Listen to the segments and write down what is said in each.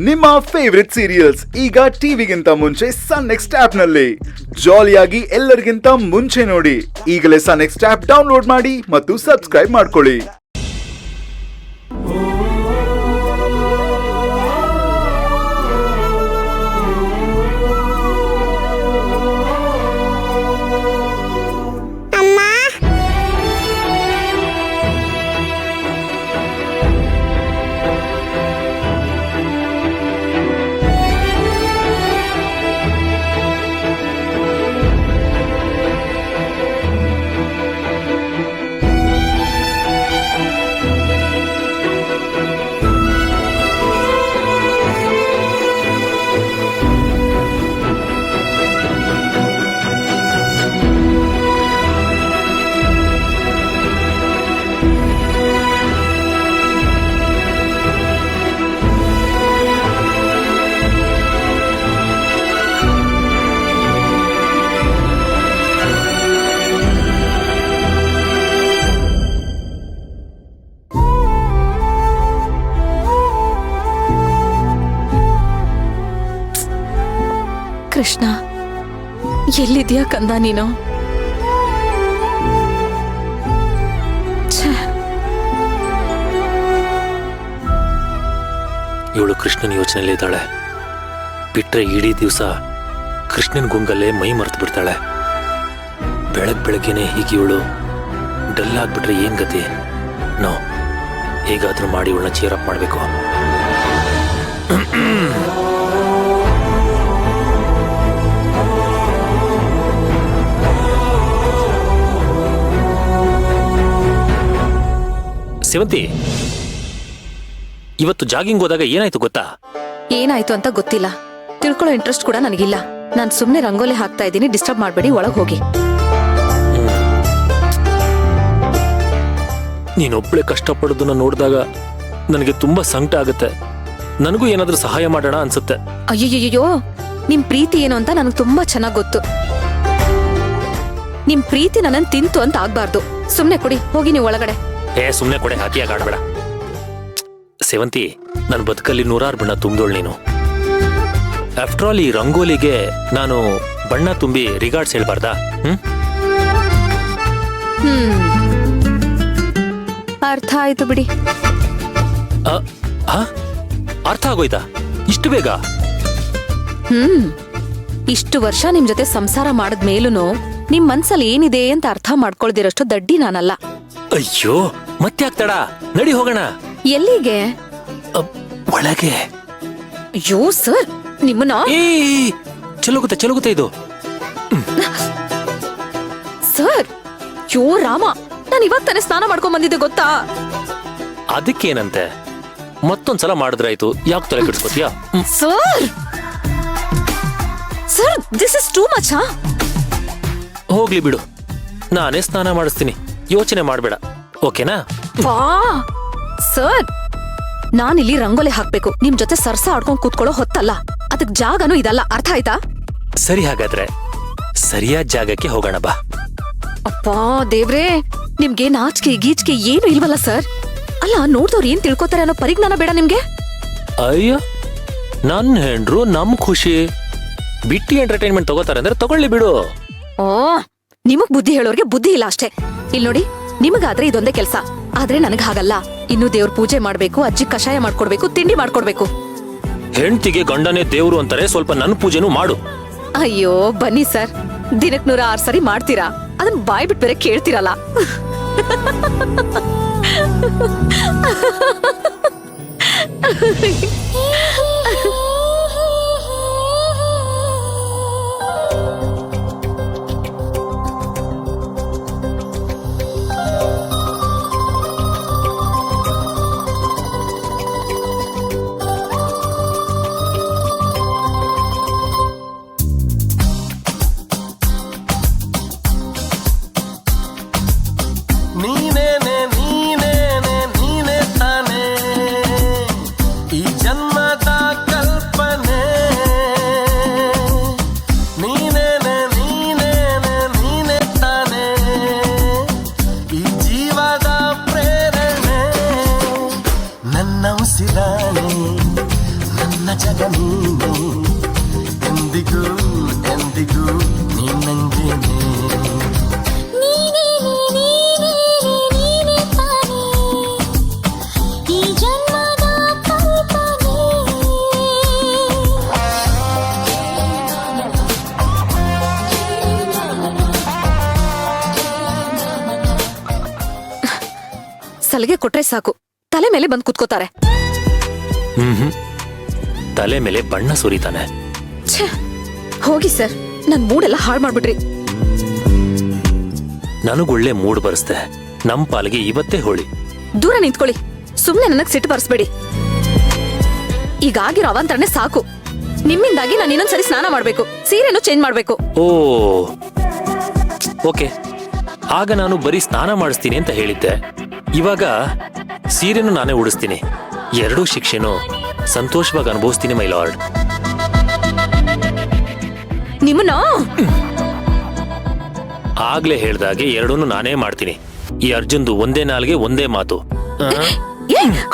ನಿಮ್ಮ favourite serials ಈಗ ಟಿವಿಗಿಂತ ಮುಂಚೆ ಸನ್ ನೆಕ್ಸ್ಟ್ ಆಪ್ ನಲ್ಲಿ ಜಾಲಿಯಾಗಿ ಎಲ್ಲರಿಗಿಂತ ಮುಂಚೆ ನೋಡಿ. ಈಗಲೇ ಸನ್ ನೆಕ್ಸ್ಟ್ ಆಪ್ ಡೌನ್ಲೋಡ್ ಮಾಡಿ ಮತ್ತು ಸಬ್ಸ್ಕ್ರೈಬ್ ಮಾಡ್ಕೊಳ್ಳಿ. ಕೃಷ್ಣ, ಎಲ್ಲಿದ್ಯಾ ಕಂದ ನೀನು? ಇವಳು ಕೃಷ್ಣನ ಯೋಚನೆಯಲ್ಲೇ ಇದ್ದಾಳೆ. ಬಿಟ್ರೆ ಇಡೀ ದಿವಸ ಕೃಷ್ಣನ್ ಗುಂಗಲ್ಲೇ ಮೈ ಮರೆತು ಬಿಡ್ತಾಳೆ. ಬೆಳಗ್ಗೆನೆ ಹೀಗೆ ಇವಳು ಡಲ್ ಆಗ್ಬಿಟ್ರೆ ಏನ್ ಗತಿ? ನೋ, ಹೇಗಾದ್ರೂ ಮಾಡಿ ಇವಳನ್ನ ಚೇರ್ ಅಪ್ ಮಾಡ್ಬೇಕು. ಸೇವಂತಿ, ಇವತ್ತು ಜಾಗಿಂಗ್ ಹೋದಾಗ ಏನಾಯ್ತು ಗೊತ್ತಾ? ಏನಾಯ್ತು ಅಂತ ಗೊತ್ತಿಲ್ಲ, ತಿಳ್ಕೊಳ್ಳೋ ಇಂಟ್ರೆಸ್ಟ್ ಕೂಡ ನನಗಿಲ್ಲ. ನಾನ್ ಸುಮ್ನೆ ರಂಗೋಲಿ ಹಾಕ್ತಾ ಇದ್ದೀನಿ, ಡಿಸ್ಟರ್ಬ್ ಮಾಡ್ಬೇಡಿ, ಒಳಗ್ ಹೋಗಿ. ನೀನೊಬ್ಳೆ ಕಷ್ಟಪಡೋದನ್ನ ನೋಡಿದಾಗ ನನಗೆ ತುಂಬಾ ಸಂಕಟ ಆಗುತ್ತೆ. ನನಗೂ ಏನಾದ್ರೂ ಸಹಾಯ ಮಾಡೋಣ ಅನ್ಸುತ್ತೆ. ಅಯ್ಯಯ್ಯೋ, ನಿಮ್ ಪ್ರೀತಿ ಏನು ಅಂತ ನನಗೆ ತುಂಬಾ ಚೆನ್ನಾಗ್ ಗೊತ್ತು. ನಿಮ್ ಪ್ರೀತಿ ನನ್ನನ್ ತಿಂತು ಅಂತ ಆಗ್ಬಾರ್ದು. ಸುಮ್ನೆ ಕೊಡಿ, ಹೋಗಿ ನೀವು ಒಳಗಡೆ. ಸುಮ್ನೆ ಕೊಡೆ, ಹಾಕಿಯಾಗ ಆಡ್ಬೇಡ. ಸೇವಂತಿ, ನನ್ನ ಬದುಕಲ್ಲಿ 100 ಬಣ್ಣ ತುಂಬಿದೋಳು ನೀನು. ಆಫ್ಟರ್ ಆಲ್ ಈ ರಂಗೋಲಿಗೆ ನಾನು ಬಣ್ಣ ತುಂಬಿ ರಿಗಾರ್ಡ್ಸ್ ಹೇಳ್ಬಾರ್ದಾ? ಅರ್ಥ ಆಯ್ತು ಬಿಡಿ. ಅರ್ಥ ಆಗೋಯ್ತಾ ಇಷ್ಟು ಬೇಗ? ಇಷ್ಟು ವರ್ಷ ನಿಮ್ ಜೊತೆ ಸಂಸಾರ ಮಾಡದ್ಮೇಲೂ ನಿಮ್ ಮನ್ಸಲ್ಲಿ ಏನಿದೆ ಅಂತ ಅರ್ಥ ಮಾಡ್ಕೊಳ್ದಿರಷ್ಟು ದಡ್ಡಿ ನಾನಲ್ಲ. ಅಯ್ಯೋ, ಮತ್ತೆ ಆಗ್ತಾಡ? ನಡಿ ಹೋಗೋಣ. ಎಲ್ಲಿಗೆ? ಒಳಗೆ. ಅಯ್ಯೋ ಸರ್, ನಿಮ್ಮನ್ನ ಚಲೋಗುತ್ತೆ ಇದು. ಸರ್, ಯೋ ರಾಮ, ನಾನು ಇವಾಗ ತಾನೇ ಸ್ನಾನ ಮಾಡ್ಕೊಂಡ್ ಬಂದಿದ್ದೆ ಗೊತ್ತಾ? ಅದಕ್ಕೇನಂತೆ, ಮತ್ತೊಂದ್ಸಲ ಮಾಡಿದ್ರಾಯ್ತು, ಯಾಕೆ ತಲೆ ಕೆಡಿಸ್ಕೊತೀಯಾ? Sir sir, this is too much. ಹೋಗ್ಲಿ ಬಿಡು, ನಾನೇ ಸ್ನಾನ ಮಾಡಿಸ್ತೀನಿ, ಯೋಚನೆ ಮಾಡ್ಬೇಡ, ಓಕೆನಾ? ಸರ್, ನಾನಿಲ್ಲಿ ರಂಗೋಲಿ ಹಾಕ್ಬೇಕು, ನಿಮ್ ಜೊತೆ ಸರ್ಸ ಆಡ್ಕೊಂಡ್ ಕೂತ್ಕೊಳ್ಳೋ ಹೊತ್ತಲ್ಲ. ಅದಕ್ ಜಾಗನೂ ಇದಲ್ಲ, ಅರ್ಥ ಆಯ್ತಾ? ಸರಿ, ಹಾಗಾದ್ರೆ ಸರಿಯಾದ ಜಾಗಕ್ಕೆ ಹೋಗೋಣ ಬಾ. ಅಪ್ಪಾ ದೇವ್ರೇ, ನಿಮ್ಗೆ ನಾಚಿಕೆ ಗೀಚಿಕೆ ಏನು ಇಲ್ವಲ್ಲ ಸರ್? ಅಲ್ಲ, ನೋಡ್ದವ್ರು ಏನ್ ತಿಳ್ಕೊತಾರೆ ಅನ್ನೋ ಪರಿಜ್ಞಾನ ಬೇಡ ನಿಮ್ಗೆ? ಅಯ್ಯೋ, ನನ್ ಹೆಂಡ್ರು ನಮ್ ಖುಷಿ ಬಿಟ್ಟಿ ಎಂಟರ್ಟೈನ್ಮೆಂಟ್ ತಗೋತಾರೆ ಅಂದ್ರೆ ತಗೊಳ್ಳಿ ಬಿಡು. ಓ, ನಿಮಗ್ ಬುದ್ಧಿ ಹೇಳೋರ್ಗೆ ಬುದ್ಧಿ ಇಲ್ಲ ಅಷ್ಟೇ. ಇಲ್ ನೋಡಿ, ನಿಮಗಾದ್ರೆ ಇದೊಂದೇ ಕೆಲ್ಸ, ಆದ್ರೆ ನನಗ್ ಹಾಗಲ್ಲ. ಇನ್ನು ದೇವ್ರ ಪೂಜೆ ಮಾಡ್ಬೇಕು, ಅಜ್ಜಿ ಕಷಾಯ ಮಾಡ್ಕೊಡ್ಬೇಕು, ತಿಂಡಿ ಮಾಡ್ಕೊಡ್ಬೇಕು. ಹೆಂಡ್ತಿಗೆ ಗಂಡನೇ ದೇವ್ರು ಅಂತಾರೆ, ಸ್ವಲ್ಪ ನನ್ ಪೂಜೆನೂ ಮಾಡು. ಅಯ್ಯೋ ಬನ್ನಿ ಸರ್, ದಿನಕ್ 106 ಸರಿ ಮಾಡ್ತೀರಾ, ಅದನ್ನ ಬಾಯ್ ಬಿಟ್ಟು ಬೇರೆ ಕೇಳ್ತೀರಲ್ಲ. ನೀನೇ ತಾನೇ ಈ ಜನ್ಮ ನನ್ನ ಜಗ ನೀನೆ ಎಂದಿಗೂ ಎಂದಿಗೂ ನೀ ನಂಗೇನೆ ನೀನೇ ತಾನೇ ಈ ಜನ್ಮದ ಕಲ್ಪನೆ ಸಲಿಗೆ ಕೊಟ್ರೆ ಸಾಕು ತಲೆ ಮೇಲೆ ಬಂದು ಕುತ್ಕೋತಾರೆ. ತಲೆ ಮೇಲೆ ಬಣ್ಣ ಸುರಿತಾನೆ. ಛೇ, ಹೋಗಿ ಸರ್, ನನ್ ಮೂಡೆಲ್ಲ ಹಾಳು ಮಾಡ್ಬಿಟ್ರಿ. ನನಗೊಳ್ಳೆ ಮೂಡ್ ಬರಿಸ್ದೆ. ನಮ್ ಪಾಲಿಗೆ ಇವತ್ತೇ ಹೋಳಿ. ದೂರ ನಿಂತ್ಕೊಳ್ಳಿ, ಸುಮ್ನೆ ನನಗ್ ಸಿಟ್ಟು ಬರ್ಸ್ಬೇಡಿ. ಈಗಾಗಿರೋ ಅವಾಂತರನೇ ಸಾಕು. ನಿಮ್ಮಿಂದಾಗಿ ನಾನು ಇನ್ನೊಂದ್ಸರಿ ಸ್ನಾನ ಮಾಡ್ಬೇಕು, ಸೀರೆನೂ ಚೇಂಜ್ ಮಾಡ್ಬೇಕು. ಓ ಓಕೆ, ಆಗ ನಾನು ಬರೀ ಸ್ನಾನ ಮಾಡಿಸ್ತೀನಿ ಅಂತ ಹೇಳಿದ್ದೆ. ಇವಾಗ ಸೀರೆನೂ ನಾನೇ ಉಡಿಸ್ತೀನಿ. ಎರಡೂ ಶಿಕ್ಷೆನೂ ಸಂತೋಷವಾಗಿ ಅನುಭವಿಸ್ತೀನಿ ಮೈ ಲಾರ್ಡ್. ನಿಮ್ಮನ್ನ ಆಗ್ಲೇ ಹೇಳ್ದಾಗೆ ಎರಡೂನು ನಾನೇ ಮಾಡ್ತೀನಿ. ಈ ಅರ್ಜುನ್ದು ಒಂದೇ ನಾಲ್ಗೆ ಒಂದೇ ಮಾತು.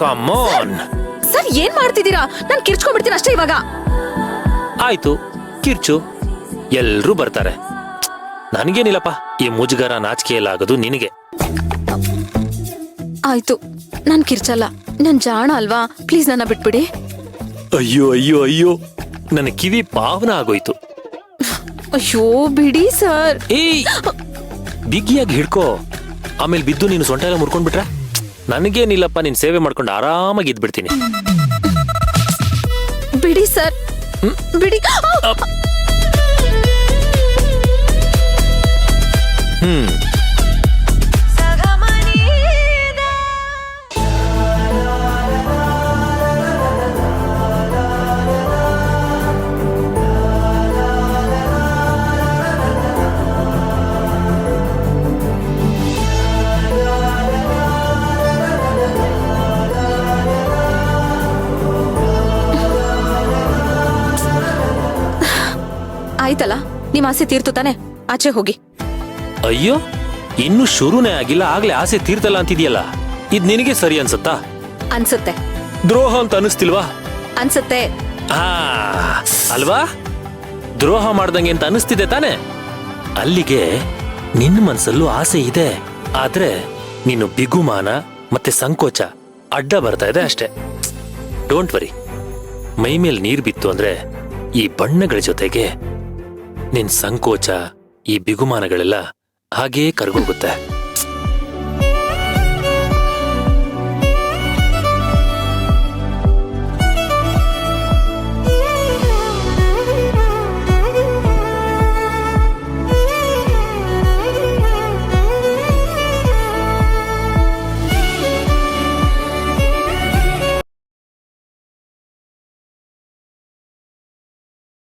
ಕಮ್ ಆನ್ ಸರ್, ಏನ್ ಮಾಡ್ತಿದ್ದೀರಾ? ನಾನ್ ಕಿರ್ಚ್ಕೊಂಡ್ಬಿಡ್ತೀನಿ ಅಷ್ಟೇ ಇವಾಗ. ಆಯ್ತು, ಕಿರ್ಚು, ಎಲ್ರೂ ಬರ್ತಾರೆ. ನನಗೇನಿಲ್ಲಪ್ಪ, ಈ ಮುಜುಗರ ನಾಚಿಕೆ ಎಲ್ಲ ಆಗೋದು ನಿನಗೆ. ಆಯ್ತು, ನಾನ್ ಕಿರ್ಚಲ್ಲ. ನಾನ್ ಜಾಣ ಅಲ್ವಾ, ಪ್ಲೀಸ್ ನನ್ನ ಬಿಟ್ಬಿಡಿ. ಅಯ್ಯೋ ಅಯ್ಯೋ ಅಯ್ಯೋ, ನನ್ನ ಕಿವಿ ಪಾವನ ಆಗೋಯ್ತು. ಅಯ್ಯೋ ಬಿಡಿ ಸರ್. ಏಯ್, ಬಿಗಿಯಾಗಿ ಹಿಡ್ಕೋ, ಆಮೇಲೆ ಬಿದ್ದು ನೀನು ಸೊಂಟ ಎಲ್ಲ ಮುರ್ಕೊಂಡ್ಬಿಟ್ರೆ ನನಗೇನಿಲ್ಲಪ್ಪ, ನೀನ್ ಸೇವೆ ಮಾಡ್ಕೊಂಡು ಆರಾಮಾಗಿ ಇದ್ಬಿಡ್ತೀನಿ. ಬಿಡಿ ಸರ್, ಬಿಡಿ. ಆಯ್ತಲ್ಲ, ನಿಮ್ ಆಸೆ ತೀರ್ತು ತಾನೆ, ಆಚೆ ಹೋಗಿ. ಅಯ್ಯೋ, ಇನ್ನು ಶುರುನೇ ಆಗಿಲ್ಲ, ಆಗ್ಲೇ ಆಸೆ ತೀರ್ತಲ್ಲ ಅಂತಿದ್ಯಲ್ಲ. ಇದ್ ನಿನಗೆ ಸರಿ ಅನ್ಸತ್ತಾ? ಅನ್ಸುತ್ತೆ. ದ್ರೋಹ ಅಂತ ಅನಿಸ್ತಿಲ್ವಾ? ಅನ್ಸುತ್ತೆ. ಆ ಅಲ್ವಾ, ದ್ರೋಹ ಮಾಡ್ದಂಗೆ ಅಂತ ಅನಿಸ್ತಿದೆ ತಾನೆ. ಅಲ್ಲಿಗೆ ನಿನ್ನ ಮನ್ಸಲ್ಲೂ ಆಸೆ ಇದೆ, ಆದ್ರೆ ನೀನು ಬಿಗುಮಾನ ಮತ್ತೆ ಸಂಕೋಚ ಅಡ್ಡ ಬರ್ತಾ ಇದೆ ಅಷ್ಟೇ. ಡೋಂಟ್ ವರಿ, ಮೈ ಮೇಲೆ ನೀರ್ ಬಿತ್ತು ಅಂದ್ರೆ ಈ ಬಣ್ಣಗಳ ಜೊತೆಗೆ ನಿನ್ ಸಂಕೋಚ, ಈ ಬಿಗುಮಾನಗಳೆಲ್ಲ ಹಾಗೇ ಕರಗೋಗುತ್ತೆ.